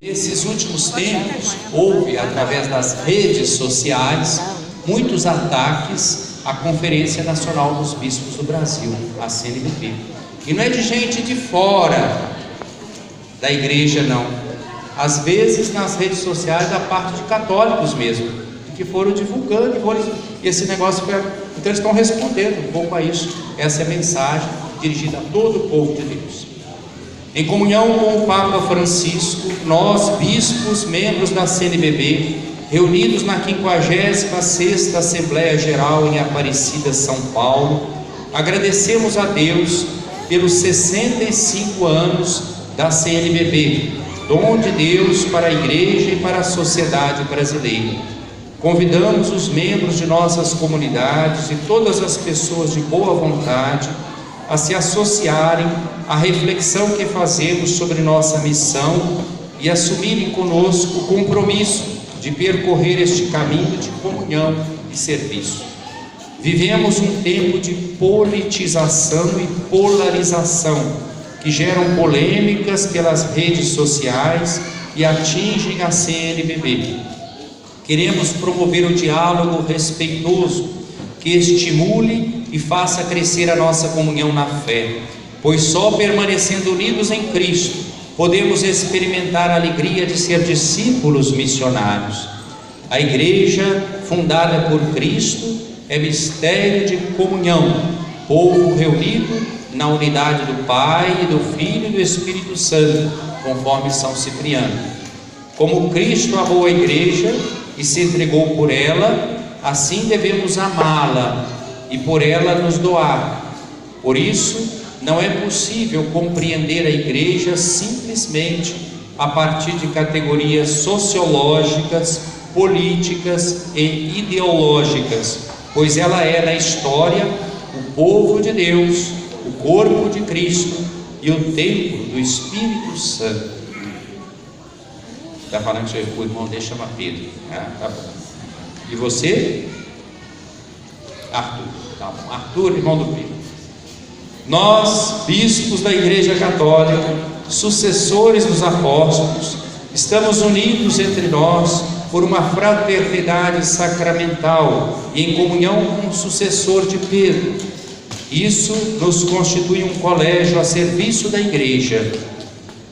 Nesses últimos tempos, houve, através das redes sociais, muitos ataques à Conferência Nacional dos Bispos do Brasil, a CNBB. E não é de gente de fora da igreja, não. Às vezes, nas redes sociais, da parte de católicos mesmo, que foram divulgando, e esse negócio foi... Então, eles estão respondendo um pouco a isso. Essa é a mensagem dirigida a todo o povo de Deus. Em comunhão com o Papa Francisco, nós, bispos, membros da CNBB, reunidos na 56ª Assembleia Geral em Aparecida, São Paulo, agradecemos a Deus pelos 65 anos da CNBB, dom de Deus para a Igreja e para a sociedade brasileira. Convidamos os membros de nossas comunidades e todas as pessoas de boa vontade a se associarem à reflexão que fazemos sobre nossa missão e assumirem conosco o compromisso de percorrer este caminho de comunhão e serviço. Vivemos um tempo de politização e polarização que geram polêmicas pelas redes sociais e atingem a CNBB. Queremos promover o diálogo respeitoso que estimule e faça crescer a nossa comunhão na fé, pois só permanecendo unidos em Cristo podemos experimentar a alegria de ser discípulos missionários. A igreja fundada por Cristo é mistério de comunhão, povo reunido na unidade do Pai, do Filho e do Espírito Santo, conforme São Cipriano. Como Cristo amou a igreja e se entregou por ela, assim devemos amá-la e por ela nos doar. Por isso, não é possível compreender a igreja simplesmente a partir de categorias sociológicas, políticas e ideológicas, pois ela é na história o povo de Deus, o corpo de Cristo e o templo do Espírito Santo. Está falando que o irmão dele chama Pedro. Tá bom. E você? Arthur. Tá bom. Arthur, irmão do Pedro. Nós, bispos da Igreja Católica, sucessores dos apóstolos, estamos unidos entre nós por uma fraternidade sacramental e em comunhão com o sucessor de Pedro. Isso nos constitui um colégio a serviço da Igreja.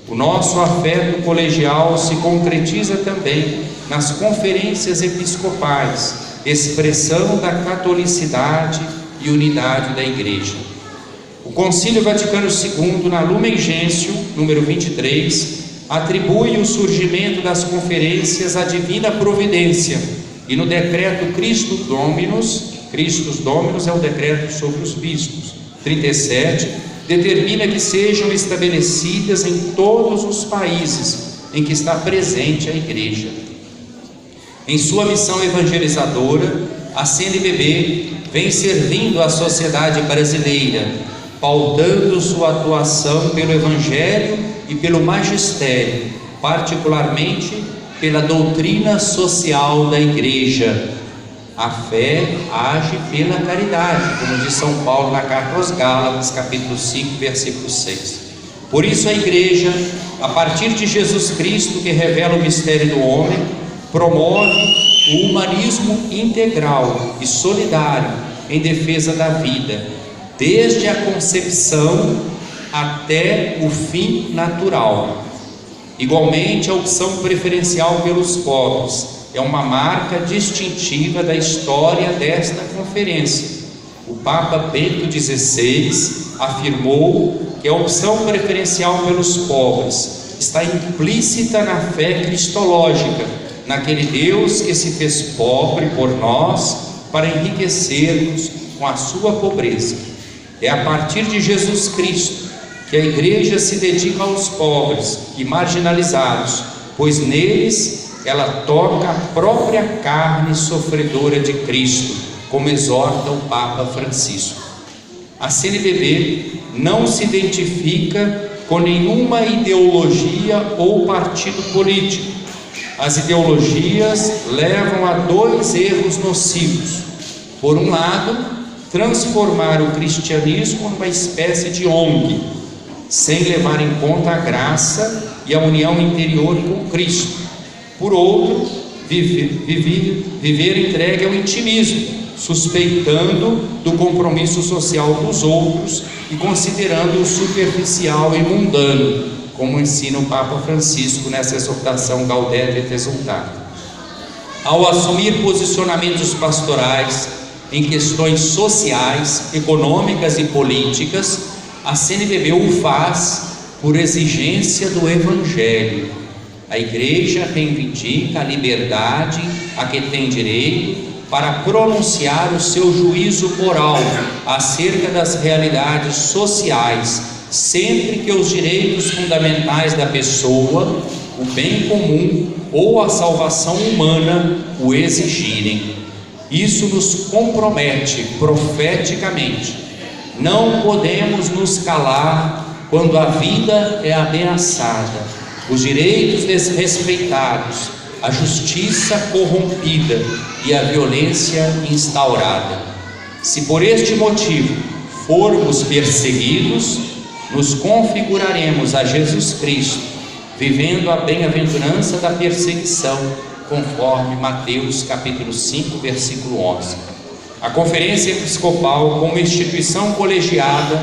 O nosso afeto colegial se concretiza também nas conferências episcopais, expressão da catolicidade e unidade da Igreja. O Concílio Vaticano II, na Lumen Gentium, número 23, atribui o surgimento das conferências à divina providência, e no decreto Christus Dominus é o decreto sobre os bispos, 37, determina que sejam estabelecidas em todos os países em que está presente a Igreja. Em sua missão evangelizadora, a CNBB vem servindo a sociedade brasileira, pautando sua atuação pelo Evangelho e pelo magistério, particularmente pela doutrina social da Igreja. A fé age pela caridade, como diz São Paulo na carta aos Gálatas, capítulo 5, versículo 6. Por isso a Igreja, a partir de Jesus Cristo, que revela o mistério do homem, promove o humanismo integral e solidário em defesa da vida, desde a concepção até o fim natural. Igualmente, a opção preferencial pelos pobres é uma marca distintiva da história desta conferência. O Papa Bento XVI afirmou que a opção preferencial pelos pobres está implícita na fé cristológica, naquele Deus que se fez pobre por nós para enriquecer-nos com a sua pobreza. É a partir de Jesus Cristo que a Igreja se dedica aos pobres e marginalizados, pois neles ela toca a própria carne sofredora de Cristo, como exorta o Papa Francisco. A CNBB não se identifica com nenhuma ideologia ou partido político. As ideologias levam a dois erros nocivos. Por um lado, transformar o cristianismo numa espécie de ONG, sem levar em conta a graça e a união interior com Cristo. Por outro, viver entregue ao intimismo, suspeitando do compromisso social dos outros e considerando-o superficial e mundano, como ensina o Papa Francisco nessa exortação Gaudete et Exsultate. Ao assumir posicionamentos pastorais em questões sociais, econômicas e políticas, a CNBB o faz por exigência do Evangelho. A Igreja reivindica a liberdade a que tem direito para pronunciar o seu juízo moral acerca das realidades sociais, sempre que os direitos fundamentais da pessoa, o bem comum ou a salvação humana o exigirem. Isso nos compromete profeticamente. Não podemos nos calar quando a vida é ameaçada, os direitos desrespeitados, a justiça corrompida e a violência instaurada. Se por este motivo formos perseguidos, nos configuraremos a Jesus Cristo, vivendo a bem-aventurança da perseguição, conforme Mateus capítulo 5, versículo 11. A Conferência Episcopal, como instituição colegiada,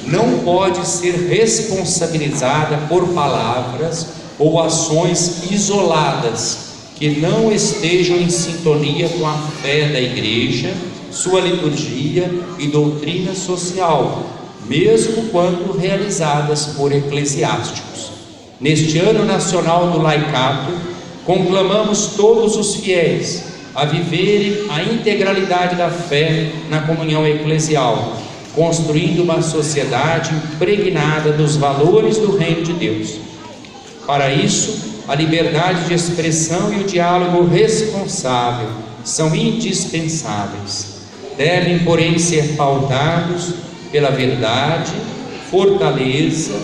não pode ser responsabilizada por palavras ou ações isoladas que não estejam em sintonia com a fé da Igreja, sua liturgia e doutrina social, mesmo quando realizadas por eclesiásticos. Neste Ano Nacional do Laicato, conclamamos todos os fiéis a viverem a integralidade da fé na comunhão eclesial, construindo uma sociedade impregnada dos valores do Reino de Deus. Para isso, a liberdade de expressão e o diálogo responsável são indispensáveis. Devem, porém, ser pautados pela verdade, fortaleza,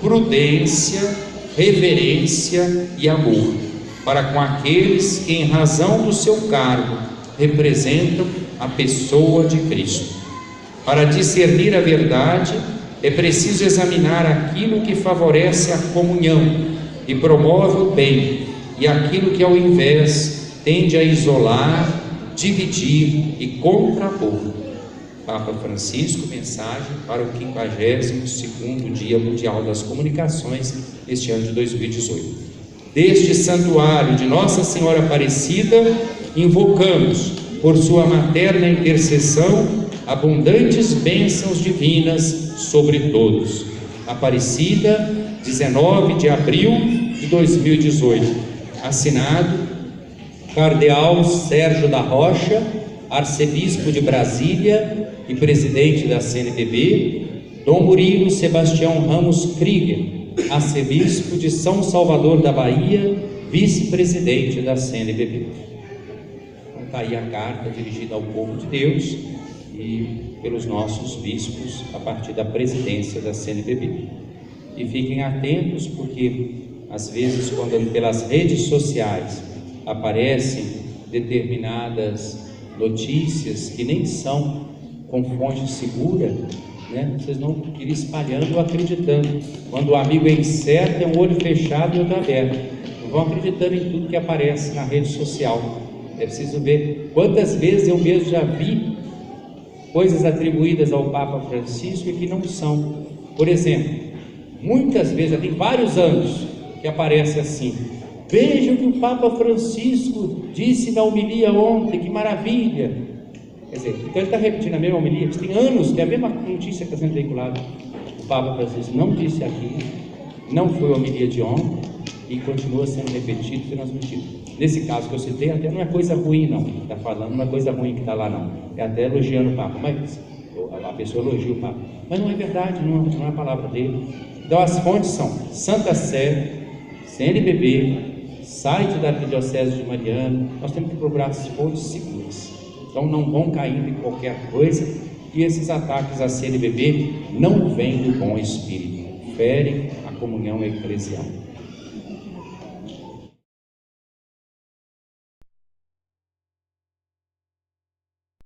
prudência, reverência e amor, para com aqueles que, em razão do seu cargo, representam a pessoa de Cristo. Para discernir a verdade, é preciso examinar aquilo que favorece a comunhão e promove o bem, e aquilo que, ao invés, tende a isolar, dividir e contrapor. Papa Francisco, mensagem para o 52º Dia Mundial das Comunicações, este ano de 2018. Deste santuário de Nossa Senhora Aparecida, invocamos, por sua materna intercessão, abundantes bênçãos divinas sobre todos. Aparecida, 19 de abril de 2018. Assinado Cardeal Sérgio da Rocha, arcebispo de Brasília e presidente da CNBB, Dom Murilo Sebastião Ramos Krieger, arcebispo de São Salvador da Bahia, vice-presidente da CNBB. Então está aí a carta dirigida ao povo de Deus e pelos nossos bispos a partir da presidência da CNBB. E fiquem atentos, porque às vezes, quando pelas redes sociais aparecem determinadas notícias que nem são com fonte segura, né? Vocês não querem espalhando ou acreditando. Quando o amigo é incerto, é um olho fechado e outro aberto. Não vão acreditando em tudo que aparece na rede social. É preciso ver quantas vezes eu mesmo já vi coisas atribuídas ao Papa Francisco e que não são. Por exemplo, muitas vezes, já tem vários anos que aparece assim: veja o que o Papa Francisco disse na homilia ontem, que maravilha. Quer dizer, então ele está repetindo a mesma homilia, tem anos que é a mesma notícia que está sendo veiculada. O Papa Francisco não disse aqui, não foi a homilia de ontem, e continua sendo repetido e transmitido. Nesse caso que eu citei, até não é coisa ruim não, está falando, não é coisa ruim que está lá não, é até elogiando o Papa, mas a pessoa elogia o Papa, mas não é verdade, não é a palavra dele. Então as fontes são Santa Sé, CNBB, site da Arquidiocese de Mariana. Nós temos que procurar as fontes seguras, então não vão caindo em qualquer coisa, e esses ataques à CNBB não vêm do bom espírito, ferem a comunhão eclesial.